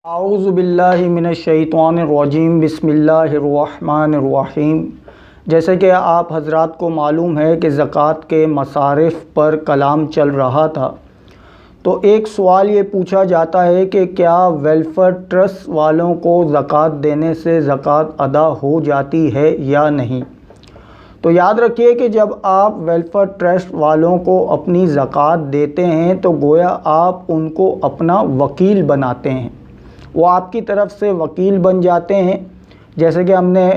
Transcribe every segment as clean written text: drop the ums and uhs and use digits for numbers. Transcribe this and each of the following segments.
اعوذ باللہ من الشیطان الرجیم بسم اللہ الرحمن الرحیم۔ جیسے کہ آپ حضرات کو معلوم ہے کہ زکوٰۃ کے مصارف پر کلام چل رہا تھا، تو ایک سوال یہ پوچھا جاتا ہے کہ کیا ویلفیئر ٹرسٹ والوں کو زکوٰۃ دینے سے زکوٰۃ ادا ہو جاتی ہے یا نہیں؟ تو یاد رکھیے کہ جب آپ ویلفیئر ٹرسٹ والوں کو اپنی زکوٰۃ دیتے ہیں تو گویا آپ ان کو اپنا وکیل بناتے ہیں، وہ آپ کی طرف سے وکیل بن جاتے ہیں۔ جیسے کہ ہم نے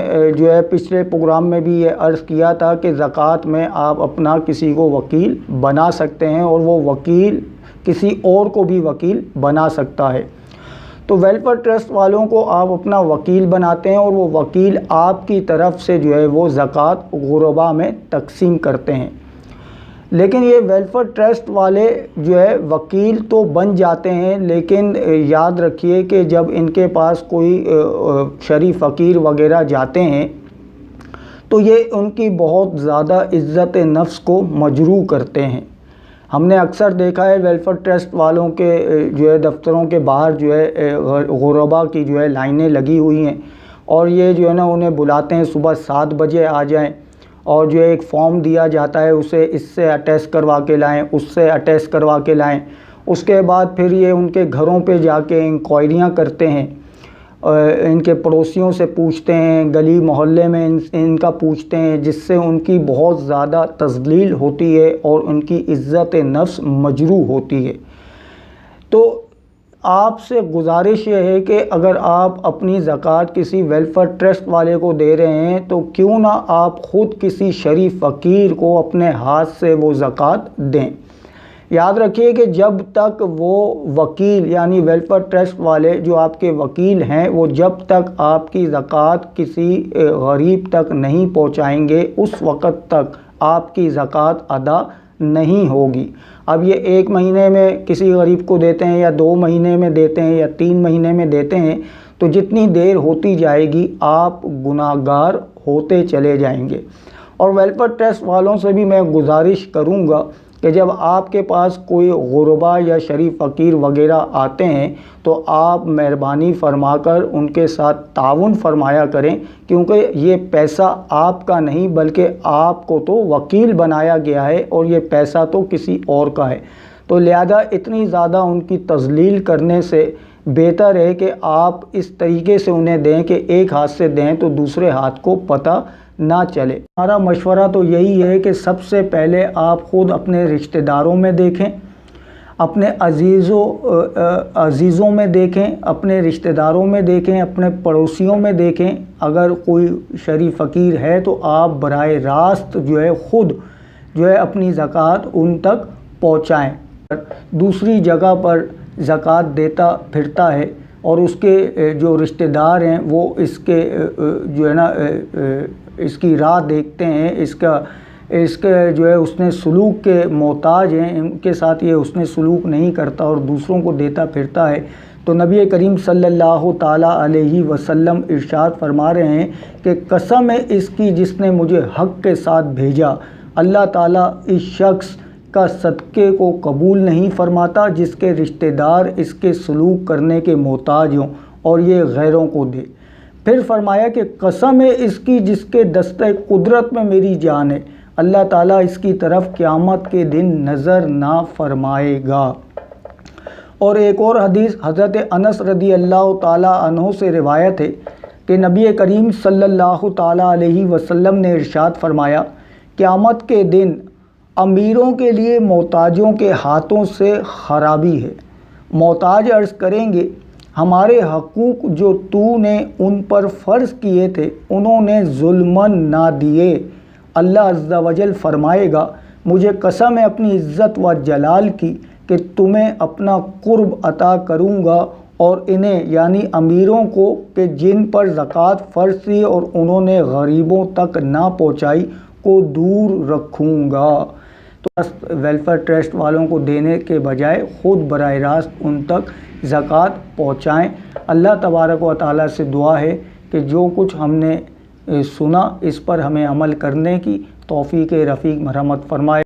پچھلے پروگرام میں بھی یہ عرض کیا تھا کہ زکوٰۃ میں آپ اپنا کسی کو وکیل بنا سکتے ہیں اور وہ وکیل کسی اور کو بھی وکیل بنا سکتا ہے۔ تو ویلفیئر ٹرسٹ والوں کو آپ اپنا وکیل بناتے ہیں اور وہ وکیل آپ کی طرف سے وہ زکوٰۃ غربا میں تقسیم کرتے ہیں۔ لیکن یہ ویلفیئر ٹرسٹ والے وکیل تو بن جاتے ہیں، لیکن یاد رکھیے کہ جب ان کے پاس کوئی شریف فقیر وغیرہ جاتے ہیں تو یہ ان کی بہت زیادہ عزت نفس کو مجروح کرتے ہیں۔ ہم نے اکثر دیکھا ہے ویلفیئر ٹرسٹ والوں کے دفتروں کے باہر غربا کی لائنیں لگی ہوئی ہیں، اور یہ انہیں بلاتے ہیں صبح 7 بجے آ جائیں، اور ایک فارم دیا جاتا ہے، اسے اس سے اٹیسٹ کروا کے لائیں، اس سے اٹیسٹ کروا کے لائیں۔ اس کے بعد پھر یہ ان کے گھروں پہ جا کے انکوائریاں کرتے ہیں، ان کے پڑوسیوں سے پوچھتے ہیں، گلی محلے میں ان کا پوچھتے ہیں، جس سے ان کی بہت زیادہ تذلیل ہوتی ہے اور ان کی عزت نفس مجروح ہوتی ہے۔ تو آپ سے گزارش یہ ہے کہ اگر آپ اپنی زکوٰۃ کسی ویلفیئر ٹرسٹ والے کو دے رہے ہیں تو کیوں نہ آپ خود کسی شریف فقیر کو اپنے ہاتھ سے وہ زکوٰۃ دیں۔ یاد رکھیے کہ جب تک وہ وکیل یعنی ویلفیئر ٹرسٹ والے جو آپ کے وکیل ہیں، وہ جب تک آپ کی زکوٰۃ کسی غریب تک نہیں پہنچائیں گے، اس وقت تک آپ کی زکوٰۃ ادا نہیں ہوگی۔ اب یہ 1 مہینے میں کسی غریب کو دیتے ہیں یا 2 مہینے میں دیتے ہیں یا 3 مہینے میں دیتے ہیں، تو جتنی دیر ہوتی جائے گی آپ گناہگار ہوتے چلے جائیں گے۔ اور ویلفیئر ٹرسٹ والوں سے بھی میں گزارش کروں گا کہ جب آپ کے پاس کوئی غربا یا شریف فقیر وغیرہ آتے ہیں تو آپ مہربانی فرما کر ان کے ساتھ تعاون فرمایا کریں، کیونکہ یہ پیسہ آپ کا نہیں بلکہ آپ کو تو وکیل بنایا گیا ہے اور یہ پیسہ تو کسی اور کا ہے۔ تو لہذا اتنی زیادہ ان کی تذلیل کرنے سے بہتر ہے کہ آپ اس طریقے سے انہیں دیں کہ ایک ہاتھ سے دیں تو دوسرے ہاتھ کو پتہ نہ چلے۔ ہمارا مشورہ تو یہی ہے کہ سب سے پہلے آپ خود اپنے رشتہ داروں میں دیکھیں، اپنے عزیزوں میں دیکھیں، اپنے رشتہ داروں میں دیکھیں، اپنے پڑوسیوں میں دیکھیں۔ اگر کوئی شریف فقیر ہے تو آپ براہ راست خود اپنی زکوٰۃ ان تک پہنچائیں۔ دوسری جگہ پر زکوٰۃ دیتا پھرتا ہے اور اس کے جو رشتہ دار ہیں وہ اس کے اس کی راہ دیکھتے ہیں، اس کے حسن سلوک کے محتاج ہیں، ان کے ساتھ یہ حسن سلوک نہیں کرتا اور دوسروں کو دیتا پھرتا ہے، تو نبی کریم صلی اللہ تعالیٰ علیہ وسلم ارشاد فرما رہے ہیں کہ قسم ہے اس کی جس نے مجھے حق کے ساتھ بھیجا، اللہ تعالیٰ اس شخص کا صدقے کو قبول نہیں فرماتا جس کے رشتہ دار اس کے سلوک کرنے کے محتاج ہوں اور یہ غیروں کو دے۔ پھر فرمایا کہ قسم ہے اس کی جس کے دستہ قدرت میں میری جان ہے، اللہ تعالیٰ اس کی طرف قیامت کے دن نظر نہ فرمائے گا۔ اور ایک اور حدیث حضرت انس رضی اللہ تعالیٰ عنہ سے روایت ہے کہ نبی کریم صلی اللہ تعالیٰ علیہ وسلم نے ارشاد فرمایا، قیامت کے دن امیروں کے لیے محتاجوں کے ہاتھوں سے خرابی ہے۔ محتاج عرض کریں گے، ہمارے حقوق جو تو نے ان پر فرض کیے تھے انہوں نے ظلماً نہ دیے۔ اللہ عز و جل فرمائے گا، مجھے قسم ہے اپنی عزت و جلال کی کہ تمہیں اپنا قرب عطا کروں گا اور انہیں یعنی امیروں کو کہ جن پر زکوٰۃ فرض تھی اور انہوں نے غریبوں تک نہ پہنچائی کو دور رکھوں گا۔ تو ویلفیئر ٹرسٹ والوں کو دینے کے بجائے خود براہ راست ان تک زکوٰۃ پہنچائیں۔ اللہ تبارک و تعالیٰ سے دعا ہے کہ جو کچھ ہم نے سنا اس پر ہمیں عمل کرنے کی توفیق رفیق مرحمت فرمائے۔